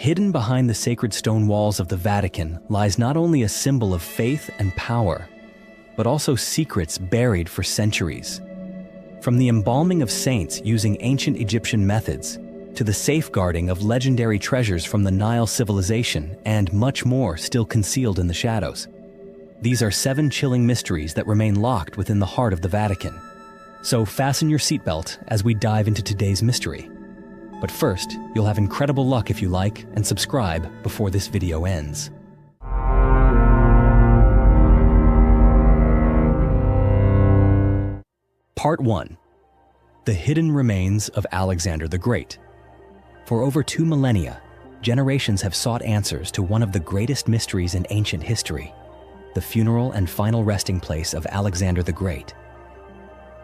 Hidden behind the sacred stone walls of the Vatican lies not only a symbol of faith and power, but also secrets buried for centuries. From the embalming of saints using ancient Egyptian methods, to the safeguarding of legendary treasures from the Nile civilization, and much more still concealed in the shadows. These are 7 chilling mysteries that remain locked within the heart of the Vatican. So fasten your seatbelt as we dive into today's mystery. But first, you'll have incredible luck if you like and subscribe before this video ends. Part 1. The Hidden Remains of Alexander the Great. For over 2 millennia, generations have sought answers to one of the greatest mysteries in ancient history, the funeral and final resting place of Alexander the Great.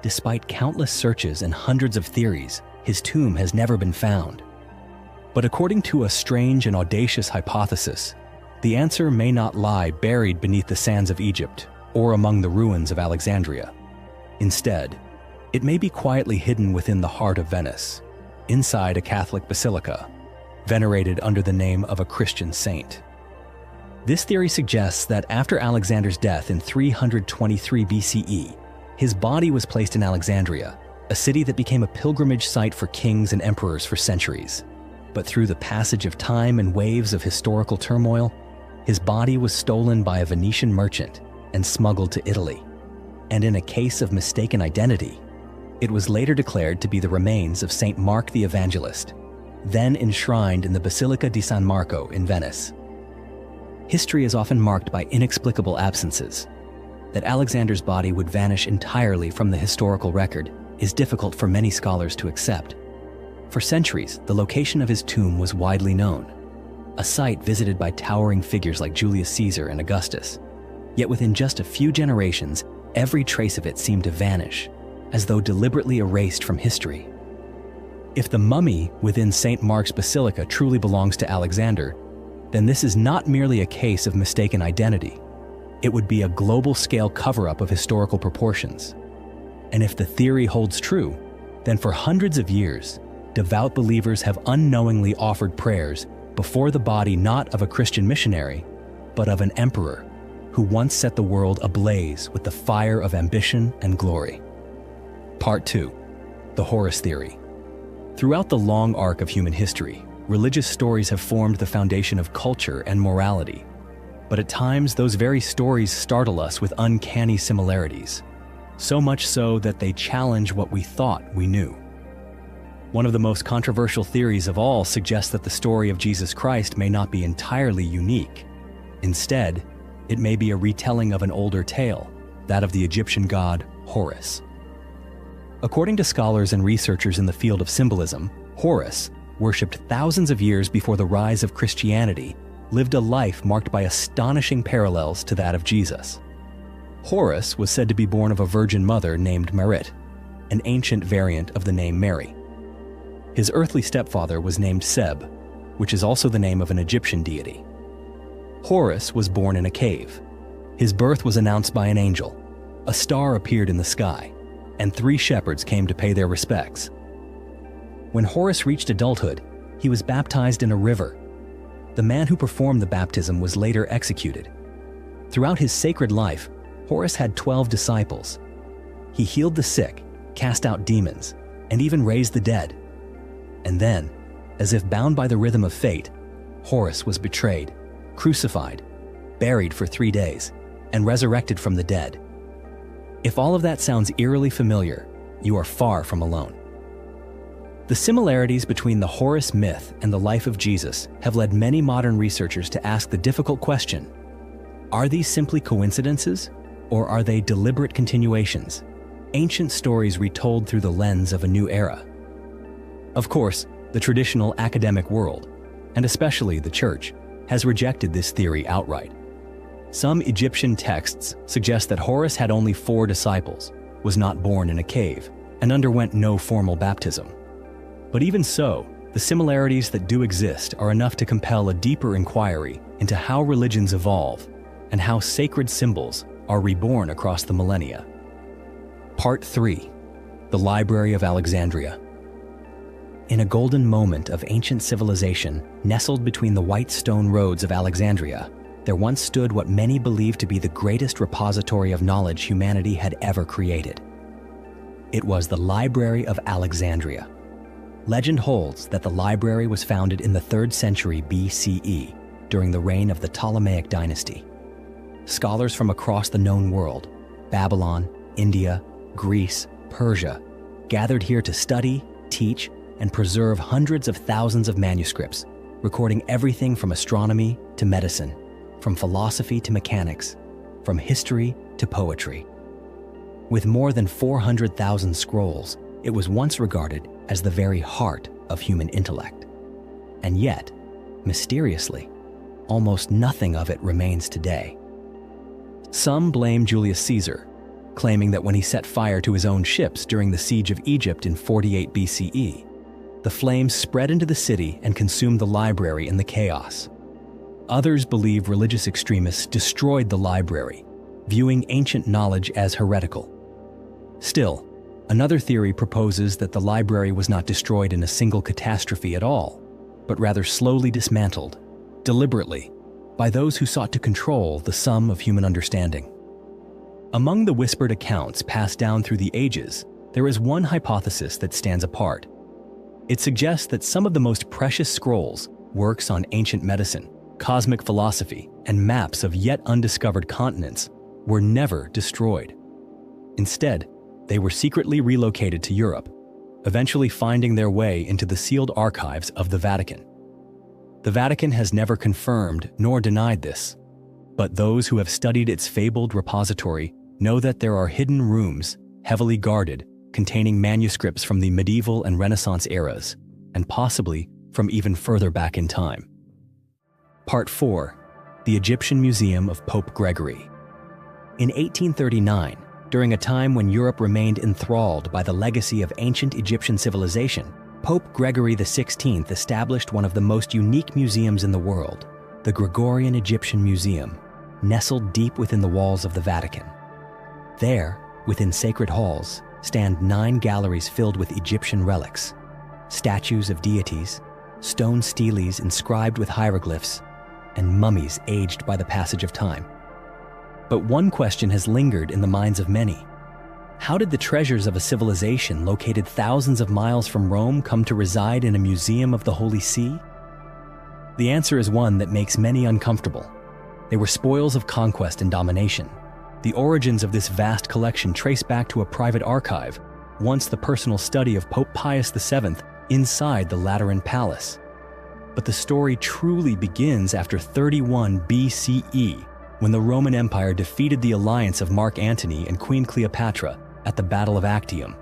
Despite countless searches and hundreds of theories, his tomb has never been found. But according to a strange and audacious hypothesis, the answer may not lie buried beneath the sands of Egypt or among the ruins of Alexandria. Instead, it may be quietly hidden within the heart of Venice, inside a Catholic basilica, venerated under the name of a Christian saint. This theory suggests that after Alexander's death in 323 BCE, his body was placed in Alexandria, a city that became a pilgrimage site for kings and emperors for centuries. But through the passage of time and waves of historical turmoil, his body was stolen by a Venetian merchant and smuggled to Italy. And in a case of mistaken identity, it was later declared to be the remains of Saint Mark the Evangelist, then enshrined in the Basilica di San Marco in Venice. History is often marked by inexplicable absences. That Alexander's body would vanish entirely from the historical record is difficult for many scholars to accept. For centuries, the location of his tomb was widely known, a site visited by towering figures like Julius Caesar and Augustus. Yet within just a few generations, every trace of it seemed to vanish, as though deliberately erased from history. If the mummy within St. Mark's Basilica truly belongs to Alexander, then this is not merely a case of mistaken identity. It would be a global-scale cover-up of historical proportions. And if the theory holds true, then for hundreds of years, devout believers have unknowingly offered prayers before the body not of a Christian missionary, but of an emperor who once set the world ablaze with the fire of ambition and glory. Part 2. The Horus Theory. Throughout the long arc of human history, religious stories have formed the foundation of culture and morality. But at times, those very stories startle us with uncanny similarities. So much so that they challenge what we thought we knew. One of the most controversial theories of all suggests that the story of Jesus Christ may not be entirely unique. Instead, it may be a retelling of an older tale, that of the Egyptian god Horus. According to scholars and researchers in the field of symbolism, Horus, worshipped thousands of years before the rise of Christianity, lived a life marked by astonishing parallels to that of Jesus. Horus was said to be born of a virgin mother named Merit, an ancient variant of the name Mary. His earthly stepfather was named Seb, which is also the name of an Egyptian deity. Horus was born in a cave. His birth was announced by an angel. A star appeared in the sky, and 3 shepherds came to pay their respects. When Horus reached adulthood, he was baptized in a river. The man who performed the baptism was later executed. Throughout his sacred life, Horus had 12 disciples. He healed the sick, cast out demons, and even raised the dead. And then, as if bound by the rhythm of fate, Horus was betrayed, crucified, buried for 3 days, and resurrected from the dead. If all of that sounds eerily familiar, you are far from alone. The similarities between the Horus myth and the life of Jesus have led many modern researchers to ask the difficult question: are these simply coincidences, or are they deliberate continuations, ancient stories retold through the lens of a new era? Of course, the traditional academic world, and especially the Church, has rejected this theory outright. Some Egyptian texts suggest that Horus had only 4 disciples, was not born in a cave, and underwent no formal baptism. But even so, the similarities that do exist are enough to compel a deeper inquiry into how religions evolve and how sacred symbols are reborn across the millennia. Part 3. The Library of Alexandria. In a golden moment of ancient civilization, nestled between the white stone roads of Alexandria, there once stood what many believed to be the greatest repository of knowledge humanity had ever created. It was the Library of Alexandria. Legend holds that the library was founded in the 3rd century BCE during the reign of the Ptolemaic dynasty. Scholars from across the known world, Babylon, India, Greece, Persia, gathered here to study, teach, and preserve hundreds of thousands of manuscripts, recording everything from astronomy to medicine, from philosophy to mechanics, from history to poetry. With more than 400,000 scrolls, it was once regarded as the very heart of human intellect. And yet, mysteriously, almost nothing of it remains today. Some blame Julius Caesar, claiming that when he set fire to his own ships during the siege of Egypt in 48 BCE, the flames spread into the city and consumed the library in the chaos. Others believe religious extremists destroyed the library, viewing ancient knowledge as heretical. Still, another theory proposes that the library was not destroyed in a single catastrophe at all, but rather slowly dismantled, deliberately, by those who sought to control the sum of human understanding. Among the whispered accounts passed down through the ages, there is one hypothesis that stands apart. It suggests that some of the most precious scrolls, works on ancient medicine, cosmic philosophy, and maps of yet undiscovered continents were never destroyed. Instead, they were secretly relocated to Europe, eventually finding their way into the sealed archives of the Vatican. The Vatican has never confirmed nor denied this, but those who have studied its fabled repository know that there are hidden rooms, heavily guarded, containing manuscripts from the medieval and Renaissance eras, and possibly from even further back in time. Part 4. The Egyptian Museum of Pope Gregory. In 1839, during a time when Europe remained enthralled by the legacy of ancient Egyptian civilization, Pope Gregory XVI established one of the most unique museums in the world, the Gregorian Egyptian Museum, nestled deep within the walls of the Vatican. There, within sacred halls, stand 9 galleries filled with Egyptian relics, statues of deities, stone steles inscribed with hieroglyphs, and mummies aged by the passage of time. But one question has lingered in the minds of many. How did the treasures of a civilization located thousands of miles from Rome come to reside in a museum of the Holy See? The answer is one that makes many uncomfortable. They were spoils of conquest and domination. The origins of this vast collection trace back to a private archive, once the personal study of Pope Pius VII inside the Lateran Palace. But the story truly begins after 31 BCE, when the Roman Empire defeated the alliance of Mark Antony and Queen Cleopatra at the Battle of Actium.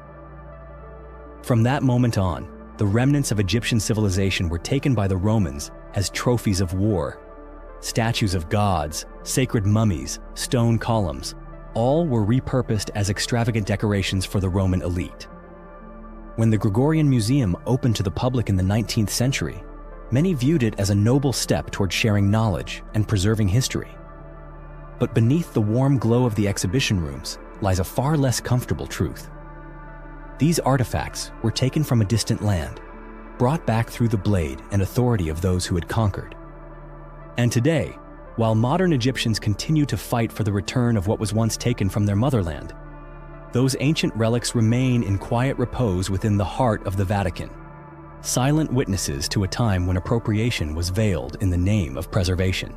From that moment on, the remnants of Egyptian civilization were taken by the Romans as trophies of war. Statues of gods, sacred mummies, stone columns, all were repurposed as extravagant decorations for the Roman elite. When the Gregorian Museum opened to the public in the 19th century, many viewed it as a noble step toward sharing knowledge and preserving history. But beneath the warm glow of the exhibition rooms lies a far less comfortable truth. These artifacts were taken from a distant land, brought back through the blade and authority of those who had conquered. And today, while modern Egyptians continue to fight for the return of what was once taken from their motherland, those ancient relics remain in quiet repose within the heart of the Vatican, silent witnesses to a time when appropriation was veiled in the name of preservation.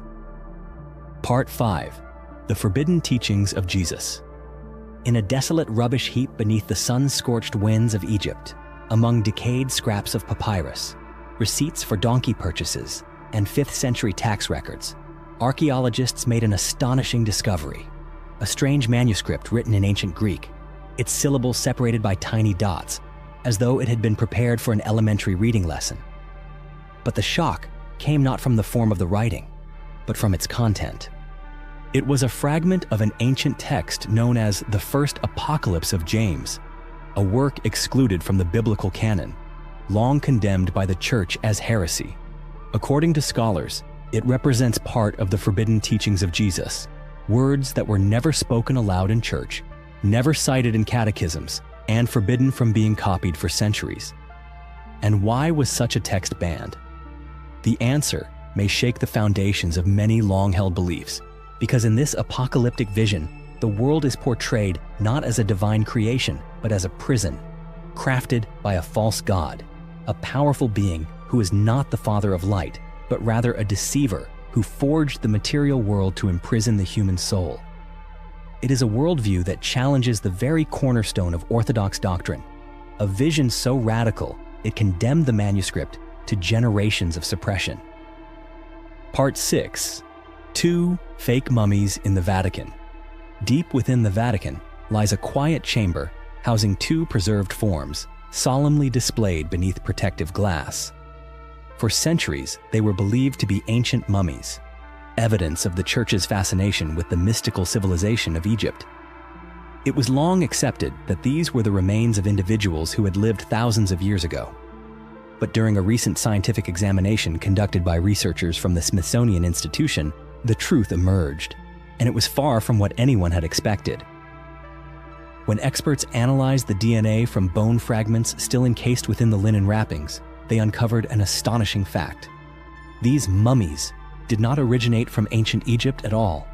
Part 5. The Forbidden Teachings of Jesus. In a desolate rubbish heap beneath the sun-scorched winds of Egypt, among decayed scraps of papyrus, receipts for donkey purchases, and 5th century tax records, archaeologists made an astonishing discovery. A strange manuscript written in ancient Greek, its syllables separated by tiny dots, as though it had been prepared for an elementary reading lesson. But the shock came not from the form of the writing, but from its content. It was a fragment of an ancient text known as the First Apocalypse of James, a work excluded from the biblical canon, long condemned by the Church as heresy. According to scholars, it represents part of the forbidden teachings of Jesus, words that were never spoken aloud in church, never cited in catechisms, and forbidden from being copied for centuries. And why was such a text banned? The answer may shake the foundations of many long-held beliefs, because in this apocalyptic vision, the world is portrayed not as a divine creation, but as a prison, crafted by a false god, a powerful being who is not the Father of light, but rather a deceiver who forged the material world to imprison the human soul. It is a worldview that challenges the very cornerstone of Orthodox doctrine, a vision so radical it condemned the manuscript to generations of suppression. Part 6. 2 Fake Mummies in the Vatican. Deep within the Vatican lies a quiet chamber housing 2 preserved forms, solemnly displayed beneath protective glass. For centuries, they were believed to be ancient mummies, evidence of the Church's fascination with the mystical civilization of Egypt. It was long accepted that these were the remains of individuals who had lived thousands of years ago. But during a recent scientific examination conducted by researchers from the Smithsonian Institution, the truth emerged, and it was far from what anyone had expected. When experts analyzed the DNA from bone fragments still encased within the linen wrappings, they uncovered an astonishing fact. These mummies did not originate from ancient Egypt at all.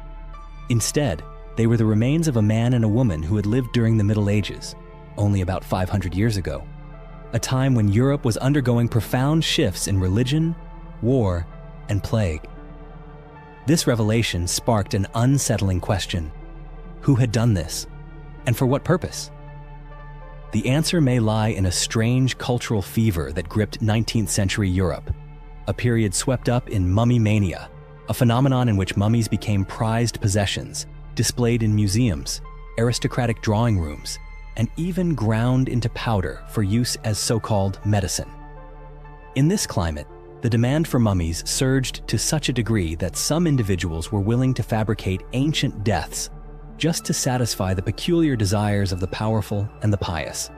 Instead, they were the remains of a man and a woman who had lived during the Middle Ages, only about 500 years ago, a time when Europe was undergoing profound shifts in religion, war, and plague. This revelation sparked an unsettling question. Who had done this? And for what purpose? The answer may lie in a strange cultural fever that gripped 19th century Europe, a period swept up in mummy mania, a phenomenon in which mummies became prized possessions, displayed in museums, aristocratic drawing rooms, and even ground into powder for use as so-called medicine. In this climate, the demand for mummies surged to such a degree that some individuals were willing to fabricate ancient deaths just to satisfy the peculiar desires of the powerful and the pious.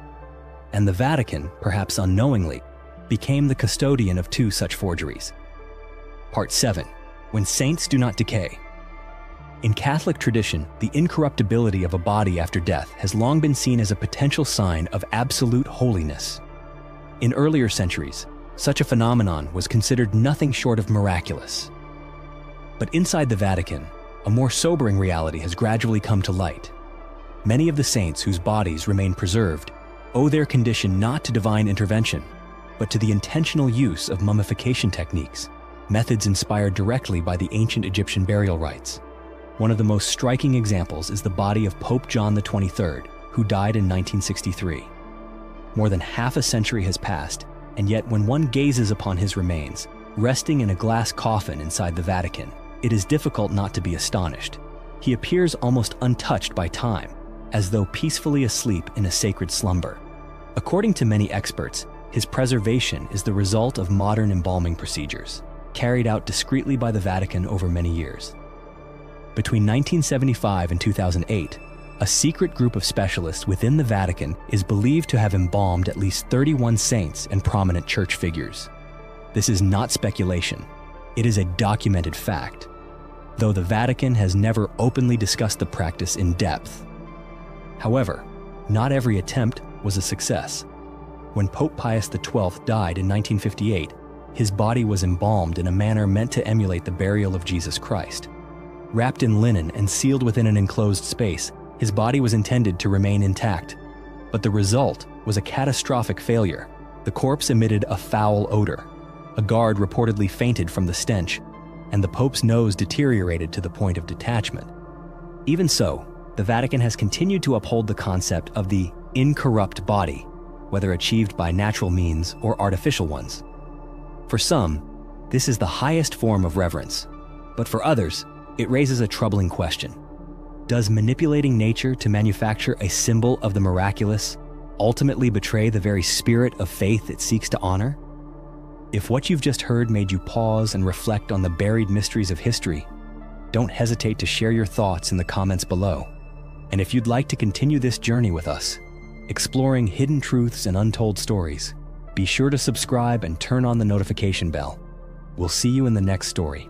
And the Vatican, perhaps unknowingly, became the custodian of 2 such forgeries. Part 7. When Saints Do Not Decay. In Catholic tradition, the incorruptibility of a body after death has long been seen as a potential sign of absolute holiness. In earlier centuries, such a phenomenon was considered nothing short of miraculous. But inside the Vatican, a more sobering reality has gradually come to light. Many of the saints whose bodies remain preserved owe their condition not to divine intervention, but to the intentional use of mummification techniques, methods inspired directly by the ancient Egyptian burial rites. One of the most striking examples is the body of Pope John XXIII, who died in 1963. More than half a century has passed, and yet when one gazes upon his remains, resting in a glass coffin inside the Vatican, it is difficult not to be astonished. He appears almost untouched by time, as though peacefully asleep in a sacred slumber. According to many experts, his preservation is the result of modern embalming procedures, carried out discreetly by the Vatican over many years. Between 1975 and 2008, a secret group of specialists within the Vatican is believed to have embalmed at least 31 saints and prominent church figures. This is not speculation. It is a documented fact, though the Vatican has never openly discussed the practice in depth. However, not every attempt was a success. When Pope Pius XII died in 1958, his body was embalmed in a manner meant to emulate the burial of Jesus Christ. Wrapped in linen and sealed within an enclosed space, his body was intended to remain intact. But the result was a catastrophic failure. The corpse emitted a foul odor. A guard reportedly fainted from the stench, and the Pope's nose deteriorated to the point of detachment. Even so, the Vatican has continued to uphold the concept of the incorrupt body, whether achieved by natural means or artificial ones. For some, this is the highest form of reverence, but for others, it raises a troubling question. Does manipulating nature to manufacture a symbol of the miraculous ultimately betray the very spirit of faith it seeks to honor? If what you've just heard made you pause and reflect on the buried mysteries of history, don't hesitate to share your thoughts in the comments below. And if you'd like to continue this journey with us, exploring hidden truths and untold stories, be sure to subscribe and turn on the notification bell. We'll see you in the next story.